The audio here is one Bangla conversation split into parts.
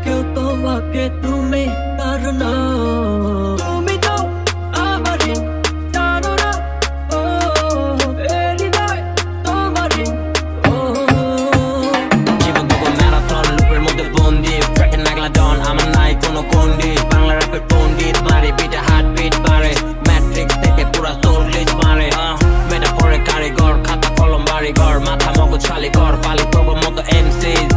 কেউ তোমাকে তুমি কারণ তুমি তো আমারই জানো না ও এই হৃদয় তোমারই ও জীবন দুটো ম্যারাথন লুপের মধ্যে বন্দি ট্র্যাকে নাগলা ডন আমার নাই কোনো কন্ডি বাংলা র্যাপের পণ্ডিত মারে বিটে হার্ট বিট বাড়ে ম্যাট্রিক্স থেকে পুরা সোল গ্লিচ মারে মেটাফোরে কারিগর খাতা কলম বাড়িঘর মাথা মগজ খালি কর পালি প্রভু মতো এমসিজ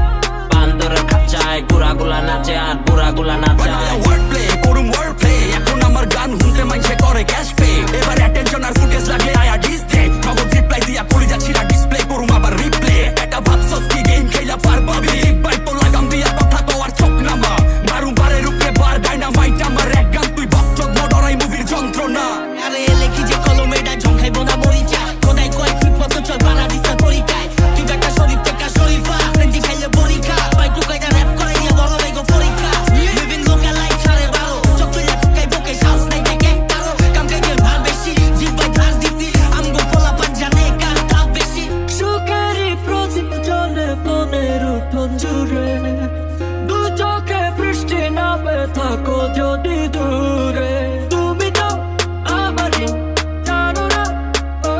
বান্দরের খাঁচায় গুড়াগুলা নাচে আর বুড়াগুলা নাচায় ওয়ার্ড প্লে করুম ওয়ার্ড প্লে এখন আমার গান শুনতে মাইছে করে ক্যাশ পে এবার অ্যাটেনশন আর ফুটেজ লাগলে আয়া ডিসপ্লে নগদ রিপ্লাই দিয়া করে যাচ্ছি না ডিসপ্লে করুম আবার রিপ্লে এটা ভাবছস কি গেম খেলা পারবাবি বাই তো লাগাম দিয়া কথা তো আর চোখ নামা মারুম বারের উপরে বার ডাইনামাইট আমার এক গান তুই বকচক মডরাই মুভির যন্ত্রণা আরে লেখি যে কলমে এটা ঝংখাইব না মরিচা কোদাই কয় ঠিক মতো চল বানা দিস্তা পরীক্ষায় তুই একটা শরীফ থেকে শরীফা ফ্রেন্ডি খাইলে পরীক্ষা পাই টু কয়টা র‍্যাপ করে দিয়া বড় লাইগো পরীক্ষা লিভিং লোকাল লাইফ ছাড়ে বারো চোখ তুই ফুকাই বকে সাউস নাই দেখে কারো কাম কাজের ভার বেশি জিভ বাই ধার দিছি আমগো পোলা পান জানে কার তাপ বেশি সুখেরই প্রদীপ জ্বলে মনের উঠোন জুড়ে দু চোখে বৃষ্টি নামে থাকো যদি দূরে তুমি তো আমারই জানো না ও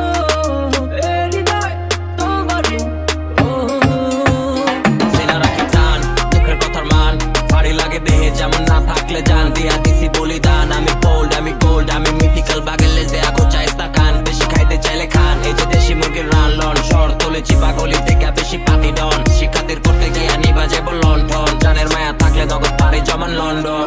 এই হৃদয় তোমারই ও সেনা রাখি টান মুখের কথার মান ভারী লাগে দেহে যেমন না থাকলে জান দিয়া দিছি বলিদান আমি বোল্ড আমি গোল্ড আমি মিথিক্যাল বাগের লেজে আগো চাইস্তা খান বেশি খাইতে চাইলে খান এই যে দেশি মুরগির রান লন শর তুলেছি পাগলি থেকে বেশি পাতি ডন শিক্ষাদের করতে গিয়ে নিবা যাবো লন্ঠন জানের মায়া থাকলে নগদ পারি জমান লন্ডন